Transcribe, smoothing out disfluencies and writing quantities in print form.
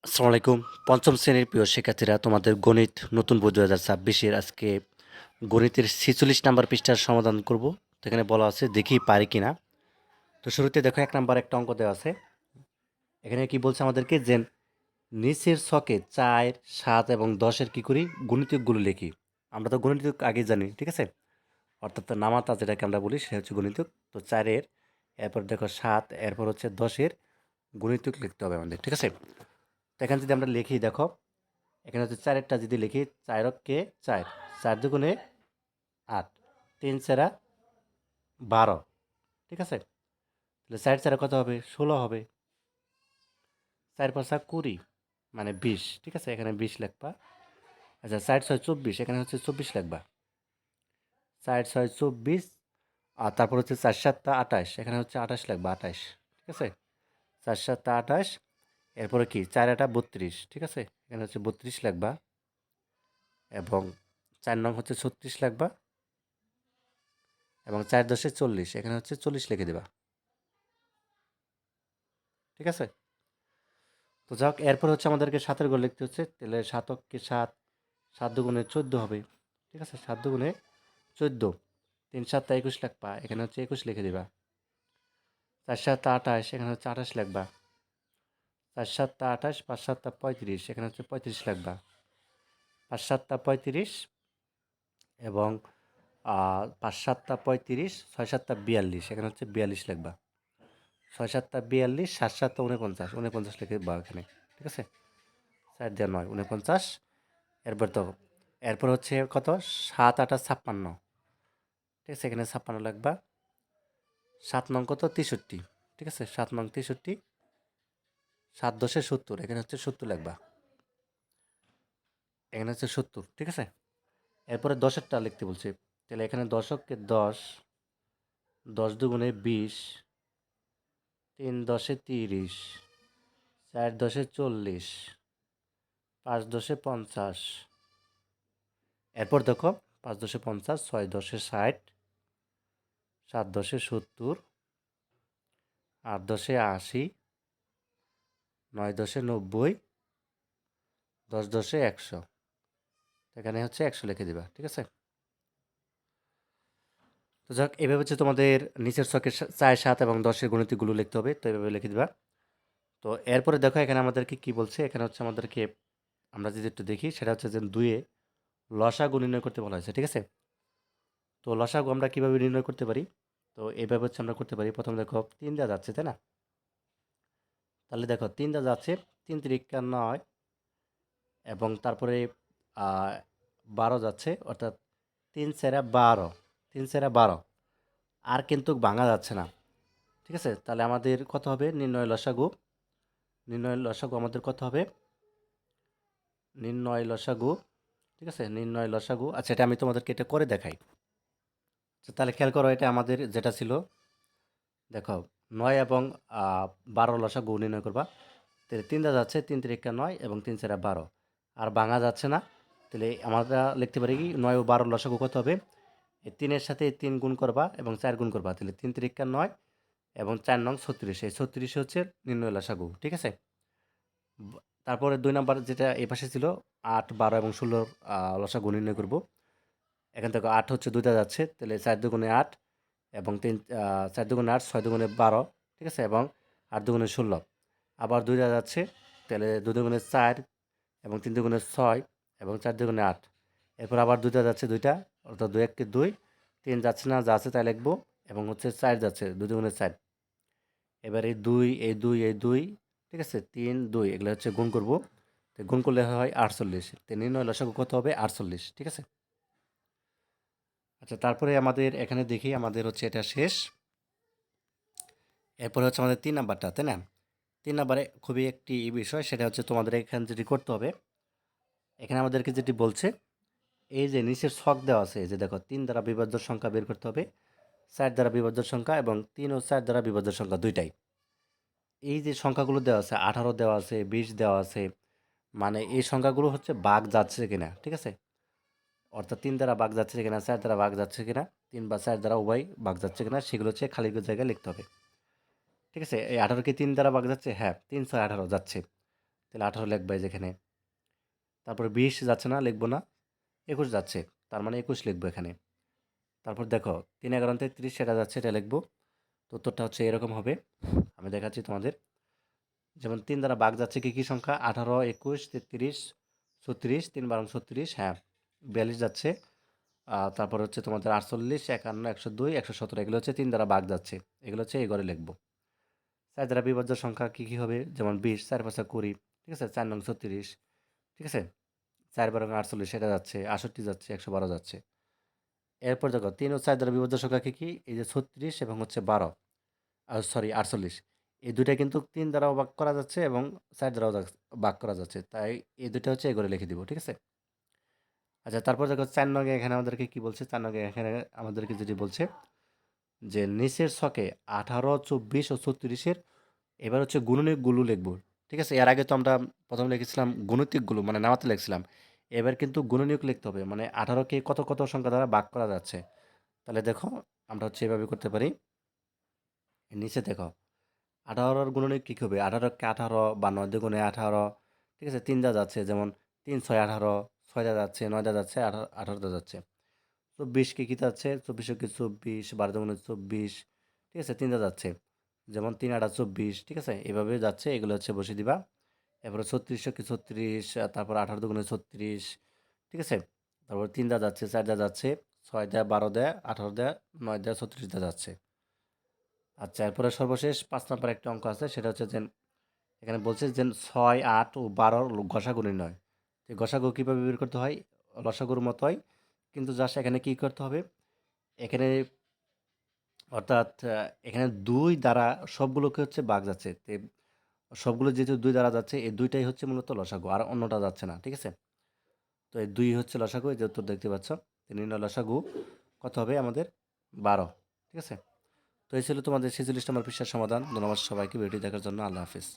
আসসালামু আলাইকুম। পঞ্চম শ্রেণীর প্রিয় শিক্ষার্থীরা, তোমাদের গণিত নতুন বই ২০২৬-এর আজকে গণিতের ৪৬ নাম্বার পৃষ্ঠার সমাধান করব। তো এখানে বলা আছে দেখি পারি কিনা। তো শুরুতে দেখো ১ নাম্বার একটা অঙ্ক দেওয়া আছে। এখানে কি বলছে আমাদেরকে যে নিচের ছকে ৪, ৭ এবং ১০-এর কি করি গুণিতকগুলো লিখি। আমরা তো গণিতক আগে জানি, ঠিক আছে? অর্থাৎ নামাতা যেটাকে আমরা বলি সেটা হচ্ছে গণিতক। তো ৪-এর, এরপর দেখো ৭, এরপর হচ্ছে ১০-এর গুণিতক লিখতে হবে আমাদের, ঠিক আছে? তো এখানে যদি আমরা লিখি দেখো, এখানে হচ্ছে ৪-এরটা যদি লিখি ৪ কে ৪, ৪ দুগুণে ৮, ৩ চারা ১২, ঠিক আছে? তাহলে ৪ চারা কত হবে? ১৬ হবে। ৪ পাঁচা ২০ মানে ২০, ঠিক আছে? এখানে ২০ লিখবা। আচ্ছা ৪ ছয় ২৪, এখানে হচ্ছে ২৪ লিখবা। ৪ ছয় ২৪, আর তারপর হচ্ছে ৪ সাতটা ২৮, এখানে হচ্ছে ২৮ লিখবা, ২৮, ঠিক আছে? ৪ সাতটা ২৮, এরপরে কি ৪ আটা ৩২, ঠিক আছে? এখানে হচ্ছে ৩২ লিখবা এবং ৪ নং হচ্ছে ৩৬ লিখবা এবং ৪ দশে ৪০, এখানে হচ্ছে ৪০ লিখে দেবা, ঠিক আছে? তো যাক, এরপর হচ্ছে আমাদেরকে ৭-এর ঘর লিখতে হচ্ছে। তাহলে ৭ কে ৭, ৭ দুগুণে ১৪ হবে, ঠিক আছে? ৭ দুগুণে ১৪, ৩ সাতটা ২১ লিখবা, এখানে হচ্ছে ২১ লিখে দিবা। ৪ সাতটা ২৮, এখানে হচ্ছে ২৮ লিখবা। ৪ সাতটা ২৮, ৫ সাতটা ৩৫, এখানে হচ্ছে ৩৫ লিখবা। ৫ সাতটা ৩৫ এবং ৫ সাতটা ৩৫, ৬ সাতটা ৪২, এখানে হচ্ছে ৪২ লিখবা। ৬ সাতটা ৪২, ৭ সাতটা ৪৯, ৪৯ লিখে দিবা এখানে, ঠিক আছে? ৪ দিয়ে ৯, ৪৯। এরপর তো এরপর হচ্ছে কত ৭ ৮ ৫৬, ঠিক আছে? এখানে ৫৬ লিখবা। ৭ নং কত ৬৩, ঠিক আছে? ৭ নং ৬৩, ৭ দশে ৭০, এখানে হচ্ছে ৭০ লিখবা। এখানে হচ্ছে ৭০, ঠিক আছে? এরপরে ১০-এরটা লিখতে বলছে। তাহলে এখানে ১০-কে ১০, ১০ দুগুণে ২০, ৩ দশে ৩০, ৪ দশে ৪০, ৫ দশে ৫০। এরপর দেখো ৫ দশে ৫০, ৬ দশে ৬০, ৭ দশে ৭০, ৮ দশে ৮০, ৯ দশে ৯০, ১০ দশে ১০০, এখানে হচ্ছে ১০০ লিখে দিবা, ঠিক আছে? তো যাক, এভাবে হচ্ছে তোমাদের নিচের ছকের ৪, ৭ এবং ১০-এর গণিতগুলো লিখতে হবে। তো এভাবে লিখে দিবা। তো এরপরে দেখো এখানে আমাদেরকে কি বলছে। এখানে হচ্ছে আমাদেরকে আমরা যদি একটু দেখি, সেটা হচ্ছে যে ২-এ লসাগু নির্ণয় করতে বলা হয়েছে, ঠিক আছে? তো লসাগু আমরা কিভাবে নির্ণয় করতে পারি? তো এইভাবে হচ্ছে আমরা করতে পারি। প্রথমে দেখো ৩ দেওয়া যাচ্ছে, তাই না? তাহলে দেখো ৩ দেওয়া যাচ্ছে, ৩ তিরিকা ৯ এবং তারপরে আ ১২ যাচ্ছে, অর্থাৎ ৩ চেরা ১২, ৩ চেরা ১২, আর কিন্তু ভাঙা যাচ্ছে না, ঠিক আছে? তাহলে আমাদের কত হবে নির্ণয় লসাগু? নির্ণয় লসাগু আমাদের কত হবে? নির্ণয় লসাগু, ঠিক আছে? নির্ণয় লসাগু, আচ্ছা এটা আমি তোমাদেরকে এটা করে দেখাই। আচ্ছা তাহলে খেয়াল করো, এটা আমাদের যেটা ছিল, দেখো ৯ এবং ১২ লসাগু নির্ণয় করবা। তাহলে ৩ দেওয়া যাচ্ছে, ৩ তিরিকা ৯ এবং ৩ চেরা ১২, আর ভাঙা যাচ্ছে না। তাহলে আমরা লিখতে পারি কি ৯ ও ১২ লসাগু কত হবে? এই ৩-এর সাথে ৩ গুণ করবা এবং ৪ গুণ করবা। তাহলে ৩ তিরিকা ৯ এবং ৪ নং ৩৬, এই ৩৬ হচ্ছে নির্ণয় লসাগু, ঠিক আছে? তারপরে ২ নাম্বার যেটা এই পাশে ছিল, ৮, ১২ এবং ১৬-র লসাগু নির্ণয় করব। এখান থেকে ৮ হচ্ছে ২টা যাচ্ছে, তাহলে ৪ দুগুণে ৮ এবং ৪ দুগুণে ৮, ৬ দুগুণে ১২, ঠিক আছে? এবং ৮ দুগুণে ১৬, আবার ২টা যাচ্ছে, তাহলে ২ দুগুণে ৪ এবং ৩ দুগুণে ৬ এবং ৪ দুগুণে ৮। এরপর আবার ২টা যাচ্ছে, ২টা, অর্থাৎ ২ একে ২, ৩ যাচ্ছে না, যা আছে তাই লিখবো, এবং হচ্ছে ৪ যাচ্ছে, ২ দুগুণে ৪। এবার এই ২, এই ২, এই ২, ঠিক আছে? ৩, ২, এগুলো হচ্ছে গুণ করব। তো গুণ করলে হয় ৪৮। তো নির্ণয় লসাগু কত হবে? ৪৮, ঠিক আছে? আচ্ছা তারপরে আমাদের এখানে দেখি, আমাদের হচ্ছে এটা শেষ। এরপরে হচ্ছে আমাদের ৩ নাম্বারটা, তাই না? ৩ নাম্বারে খুবই একটি বিষয়, সেটা হচ্ছে তোমাদের এখানে যেটি করতে হবে, এখানে আমাদেরকে যেটি বলছে, এই যে নিচের ছক দেওয়া আছে, এই যে দেখো ৩ দ্বারা বিভাজ্য সংখ্যা বের করতে হবে, ৪ দ্বারা বিভাজ্য সংখ্যা এবং ৩ ও ৪ দ্বারা বিভাজ্য সংখ্যা দুইটাই। এই যে সংখ্যাগুলো দেওয়া আছে, ১৮ দেওয়া আছে, ২০ দেওয়া আছে, মানে এই সংখ্যাগুলো হচ্ছে ভাগ যাচ্ছে কিনা, ঠিক আছে? অর্থাৎ ৩ দ্বারা ভাগ যাচ্ছে কিনা, ৪ দ্বারা ভাগ যাচ্ছে কিনা, ৩ বা ৪ দ্বারা উভয় ভাগ যাচ্ছে কিনা, সেগুলো হচ্ছে খালি জায়গায় লিখতে হবে, ঠিক আছে? এই ১৮ কি ৩ দ্বারা ভাগ যাচ্ছে? হ্যাঁ, ৩ ৬ ১৮ যাচ্ছে। তাহলে 18 লিখবা এই যেখানে। তারপর 20 যাচ্ছে না, লিখবো না। 21 যাচ্ছে, তার মানে 21 লিখবো এখানে। তারপর দেখো 3 11 33 সেটা যাচ্ছে, এটা লিখবো। তো উত্তরটা হচ্ছে এরকম হবে। আমি দেখাচ্ছি তোমাদের। যেমন 3 দ্বারা ভাগ যাচ্ছে কি কি সংখ্যা? 18, 21, 33, 36, 3 12 36, হ্যাঁ 42 যাচ্ছে। তারপর হচ্ছে তোমাদের 48, 51, 102, 117, এগুলো হচ্ছে 3 দ্বারা ভাগ যাচ্ছে। এগুলো হচ্ছে এই ঘরে লিখবো। 4 দ্বারা বিভাজ্য সংখ্যা কি কি হবে? যেমন 20, 4 5 20, ঠিক আছে, 4 নং 36, ঠিক আছে, 4 12 48, এটা যাচ্ছে, 68 যাচ্ছে, 112 যাচ্ছে। এরপর দেখো 3 ও 4 দ্বারা বিভাজ্য সংখ্যা কি কি? এই যে 36 এবং হচ্ছে 12, সরি 48, এই দুইটা কিন্তু 3 দ্বারাও ভাগ করা যাচ্ছে এবং 4 দ্বারাও ভাগ করা যাচ্ছে, তাই এই দুইটা হচ্ছে এই ঘরে লিখে দিব, ঠিক আছে। আচ্ছা, তারপর দেখো 4 নঙ্গে এখানে আমাদেরকে কি বলছে? 4 নঙ্গে এখানে আমাদেরকে যেটি বলছে যে নিচের ছকে 18, 24 ও 36-এর এবার হচ্ছে গুণনীয়কগুলো লিখবো, ঠিক আছে। এর আগে তো আমরা প্রথমে লিখেছিলাম গুণিতকগুলো, মানে নামাতে লিখছিলাম। এবার কিন্তু গুণনীয়ক লিখতে হবে, মানে 18কে কত কত সংখ্যা দ্বারা ভাগ করা যাচ্ছে। তাহলে দেখো আমরা হচ্ছে এভাবে করতে পারি। নিচে দেখো 18-র গুণনীয়ক কী কী হবে? 18কে 18 বা 9 দুগুণে 18, ঠিক আছে, 3 দেওয়া যাচ্ছে, যেমন 3 6 18, 6 দেওয়া যাচ্ছে, 9 দেওয়া যাচ্ছে, 18 দেওয়া যাচ্ছে। 24 কে কী যাচ্ছে? 24 কে 24, 12 দুগুণে 24, ঠিক আছে, 3 দেওয়া যাচ্ছে, যেমন 3 8 24, ঠিক আছে, এভাবে যাচ্ছে, এগুলো হচ্ছে বসিয়ে দিবা। এরপরে 36 কে 36, তারপর 18 দুগুণে 36, ঠিক আছে, তারপর 3 দেওয়া যাচ্ছে, 4 দেওয়া যাচ্ছে, 6 দেয়া, 12 দেয়া, 18 দেয়া, 9 দেয়া, 36 দেওয়া যাচ্ছে। আচ্ছা, এরপরে সর্বশেষ 5 নাম্বার একটা অঙ্ক আছে, সেটা হচ্ছে যে এখানে বলছে যে 6, 8 ও 12-র গসাগু নির্ণয়। তো গসাগু কীভাবে বের করতে হয়? লসাগুর মতোই, কিন্তু জাস্ট এখানে কী করতে হবে? এখানে অর্থাৎ এখানে 2 দ্বারা সবগুলোকে হচ্ছে ভাগ যাচ্ছে। সবগুলো যেহেতু 2 দ্বারা যাচ্ছে, এই 2টাই হচ্ছে মূলত লসাগু, আর অন্যটা যাচ্ছে না, ঠিক আছে। তো এই 2 হচ্ছে লসাগু, এই যে উত্তর দেখতে পাচ্ছ। তো নির্ণয় লসাগু কত হবে আমাদের? 12, ঠিক আছে। তো এই ছিল তোমাদের 46 নম্বর পৃষ্ঠার সমাধান। ধন্যবাদ সবাইকে ভিডিওটি দেখার জন্য। আল্লাহ হাফিজ।